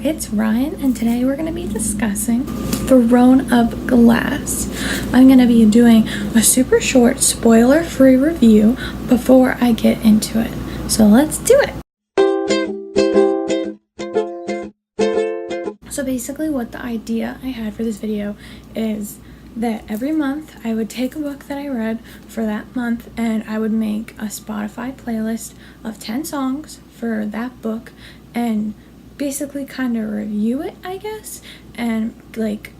it's Ryan, and today we're going to be discussing Throne of Glass. I'm going to be doing a super short, spoiler-free review before I get into it. So let's do it! So basically what the idea I had for this video is that every month I would take a book that I read for that month and I would make a Spotify playlist of 10 songs for that book and basically kind of review it, I guess, and like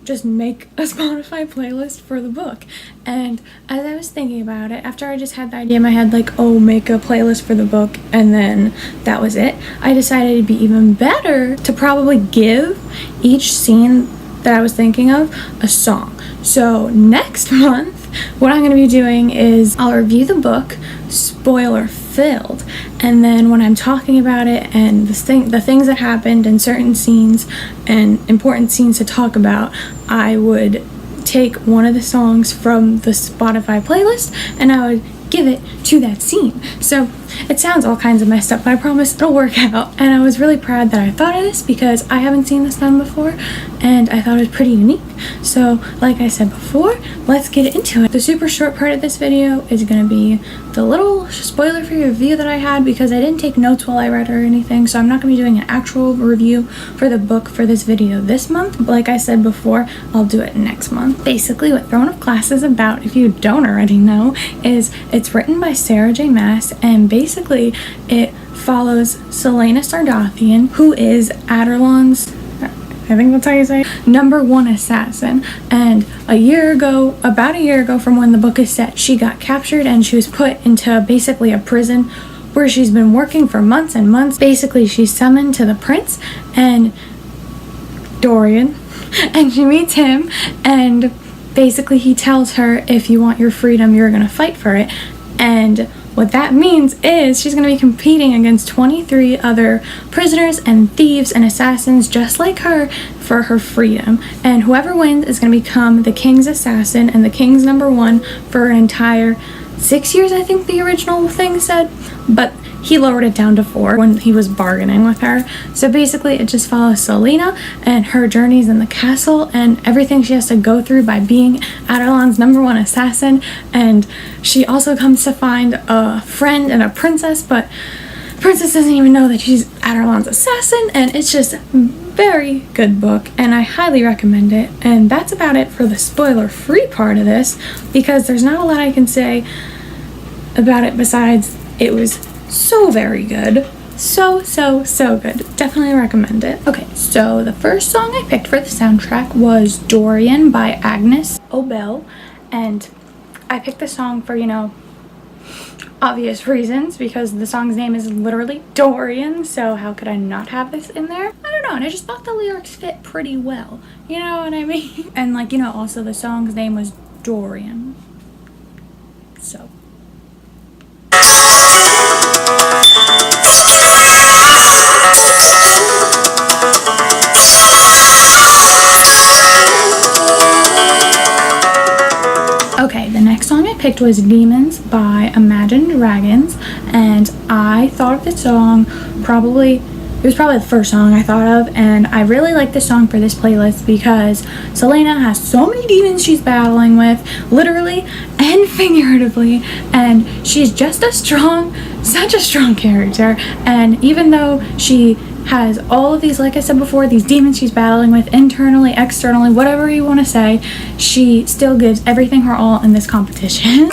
just make a Spotify playlist for the book. And as I was thinking about it, after I just had the idea in my head, like, oh, make a playlist for the book, and then that was it, I decided it'd be even better to probably give each scene that I was thinking of a song. So next month, what I'm going to be doing is I'll review the book, spoiler filled, and then when I'm talking about it and the things that happened in certain scenes and important scenes to talk about, I would take one of the songs from the Spotify playlist and I would give it to that scene. So it sounds all kinds of messed up, but I promise it'll work out. And I was really proud that I thought of this because I haven't seen this done before and I thought it was pretty unique. So like I said before, let's get into it. The super short part of this video is going to be the little spoiler-free review that I had because I didn't take notes while I read or anything, so I'm not going to be doing an actual review for the book for this video this month. But like I said before, I'll do it next month. Basically what Throne of Glass is about, if you don't already know, is it's written by Sarah J Maas, and basically it follows Celaena Sardothien, who is Adarlan's, I think that's how you say it, #1 assassin. And about a year ago from when the book is set, she got captured and she was put into basically a prison where she's been working for months and months. Basically, she's summoned to the prince and Dorian, and she meets him, and basically he tells her, if you want your freedom, you're gonna fight for it. And what that means is she's going to be competing against 23 other prisoners and thieves and assassins just like her for her freedom. And whoever wins is going to become the king's assassin and the king's #1 for an entire 6 years, I think the original thing said. But he lowered it down to 4 when he was bargaining with her. So basically it just follows Celaena and her journeys in the castle and everything she has to go through by being Adarlan's #1 assassin. And she also comes to find a friend and a princess, but the princess doesn't even know that she's Adarlan's assassin. And it's just a very good book and I highly recommend it. And that's about it for the spoiler-free part of this because there's not a lot I can say about it besides it was so very good. So good. Definitely recommend it. Okay, so the first song I picked for the soundtrack was Dorian by Agnes Obel. And I picked the song for, obvious reasons because the song's name is literally Dorian. So how could I not have this in there? I don't know. And I just thought the lyrics fit pretty well. You know what I mean? And also the song's name was Dorian. So. Okay, the next song I picked was Demons by Imagine Dragons, and I thought of this song it was probably the first song I thought of, and I really like this song for this playlist because Celaena has so many demons she's battling with, literally and figuratively, and she's just such a strong character. And even though she has all of these, like I said before, these demons she's battling with internally, externally, whatever you want to say, she still gives everything her all in this competition.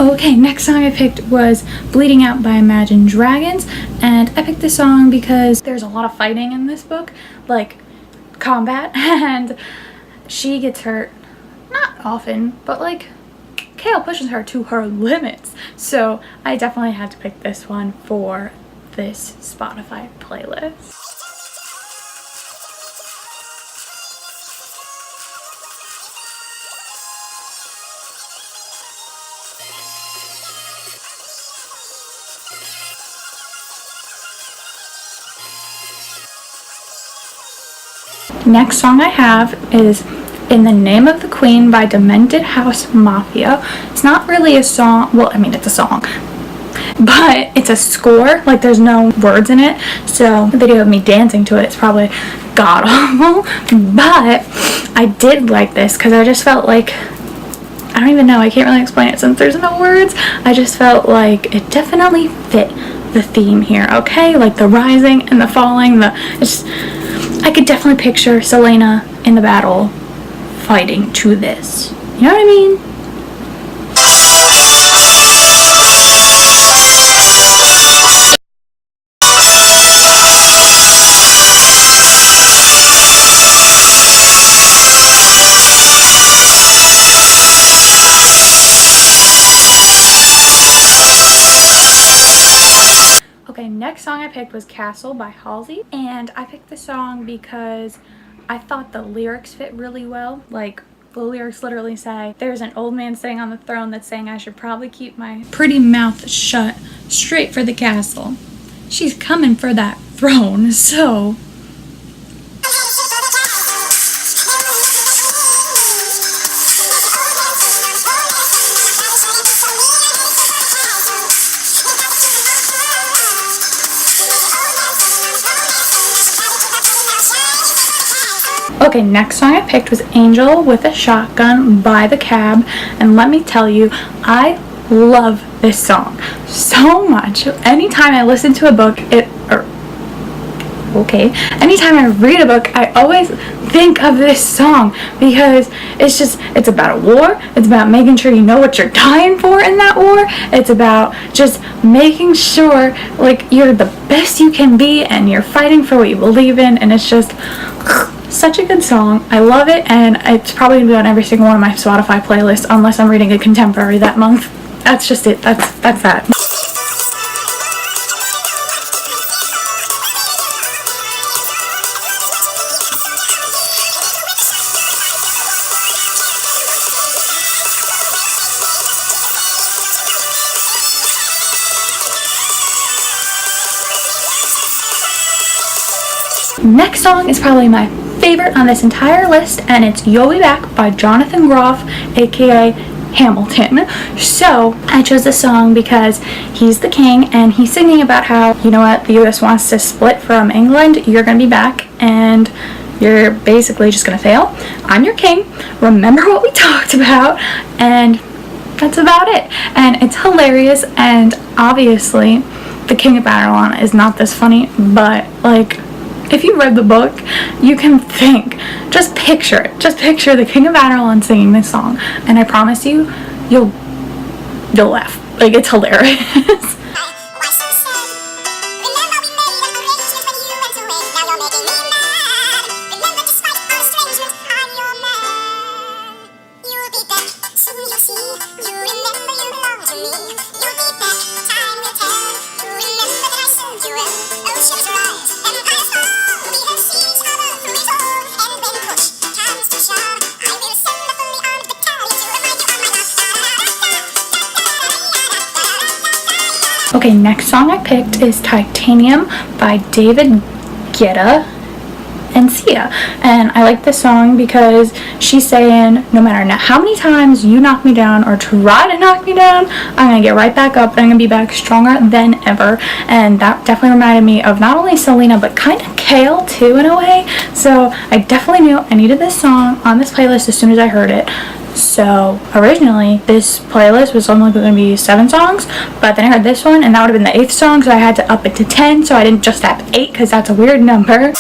Okay, next song I picked was Bleeding Out by Imagine Dragons, and I picked this song because there's a lot of fighting in this book, like combat, and she gets hurt, not often, but Chaol pushes her to her limits. So I definitely had to pick this one for this Spotify playlist. Next song I have is In the Name of the Queen by Demented House Mafia. It's not really a song, well, I mean, it's a song, but it's a score, like there's no words in it, so the video of me dancing to it is probably god awful, but I did like this because I just felt like, I don't even know, I can't really explain it since there's no words. I just felt like it definitely fit the theme here, okay? Like the rising and the falling, I could definitely picture Celaena in the battle fighting to this. You know what I mean? Okay, next song I picked was Castle by Halsey, and I picked the song because I thought the lyrics fit really well. Like, the lyrics literally say, there's an old man sitting on the throne that's saying I should probably keep my pretty mouth shut, straight for the castle. She's coming for that throne, so... Okay, next song I picked was Angel with a Shotgun by The Cab, and let me tell you, I love this song so much. Anytime I listen to a book, anytime I read a book, I always think of this song because it's about a war. It's about making sure you know what you're dying for in that war. It's about just making sure like you're the best you can be and you're fighting for what you believe in, and it's just such a good song. I love it, and it's probably gonna be on every single one of my Spotify playlists unless I'm reading a contemporary that month. That's just it. That's that. Next song is probably my favorite on this entire list, and it's You'll Be Back by Jonathan Groff, aka Hamilton. So I chose this song because he's the king, and he's singing about how, you know what, the US wants to split from England, you're gonna be back, and you're basically just gonna fail. I'm your king, remember what we talked about, and that's about it. And it's hilarious, and obviously the King of Babylon is not this funny, but like, if you read the book, you can think, just picture it. Just picture the King of Babylon singing this song, and I promise you, you'll laugh. Like, it's hilarious. Okay, next song I picked is Titanium by David Guetta and Sia, and I like this song because she's saying no matter how many times you knock me down or try to knock me down, I'm gonna get right back up and I'm gonna be back stronger than ever. And that definitely reminded me of not only Selena but kind of Kale too in a way, so I definitely knew I needed this song on this playlist as soon as I heard it. So originally this playlist was only going to be 7 songs, but then I heard this one and that would have been the 8th song, so I had to up it to 10, so I didn't just have 8 because that's a weird number.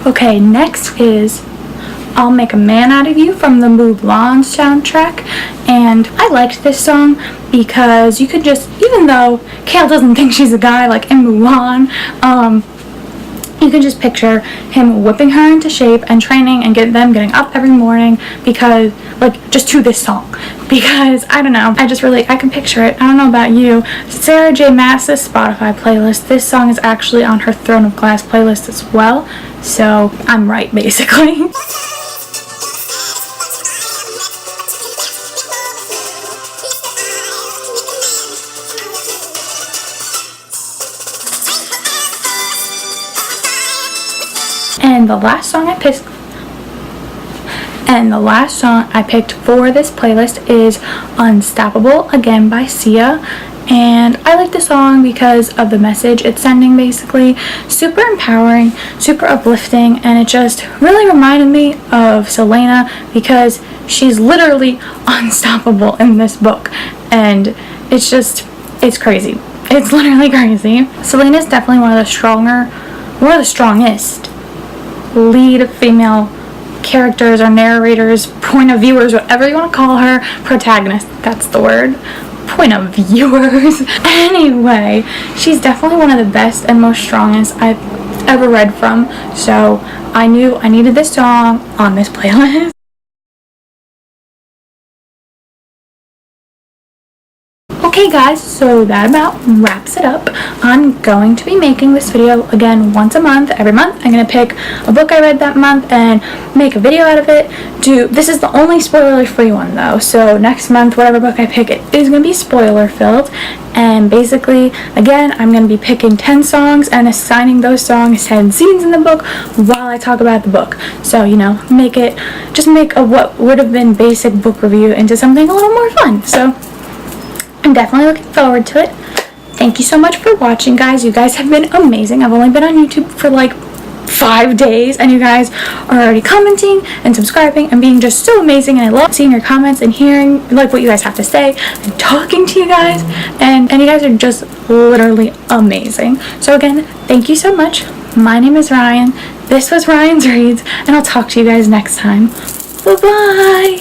Okay, next is I'll Make a Man Out of You from the Mulan soundtrack, and I liked this song because you could just, even though Kale doesn't think she's a guy like in Mulan, you can just picture him whipping her into shape and training and getting up every morning because, like, just to this song. Because, I don't know, I can picture it. I don't know about you. Sarah J. Maas's Spotify playlist, this song is actually on her Throne of Glass playlist as well. So, I'm right, basically. And the last song I picked for this playlist is Unstoppable, again by Sia. And I like the song because of the message it's sending, basically. Super empowering, super uplifting, and it just really reminded me of Selena because she's literally unstoppable in this book. And it's crazy. It's literally crazy. Selena's definitely one of the strongest lead female characters or narrators, point of viewers, whatever you want to call her, protagonist, that's the word, point of viewers. Anyway, she's definitely one of the best and most strongest I've ever read from, so I knew I needed this song on this playlist. Okay guys, so that about wraps it up. I'm going to be making this video again once a month. Every month I'm going to pick a book I read that month and make a video out of it. This is the only spoiler free one though, so next month whatever book I pick, it is going to be spoiler filled. And basically, again, I'm going to be picking 10 songs and assigning those songs 10 scenes in the book while I talk about the book. So, you know, make a what would have been basic book review into something a little more fun. So I'm definitely looking forward to it. Thank you so much for watching, guys. You guys have been amazing. I've only been on YouTube for like 5 days and you guys are already commenting and subscribing and being just so amazing, and I love seeing your comments and hearing like what you guys have to say and talking to you guys, and you guys are just literally amazing. So again, thank you so much. My name is Ryan. This was Ryan's Reads, and I'll talk to you guys next time. Bye-bye!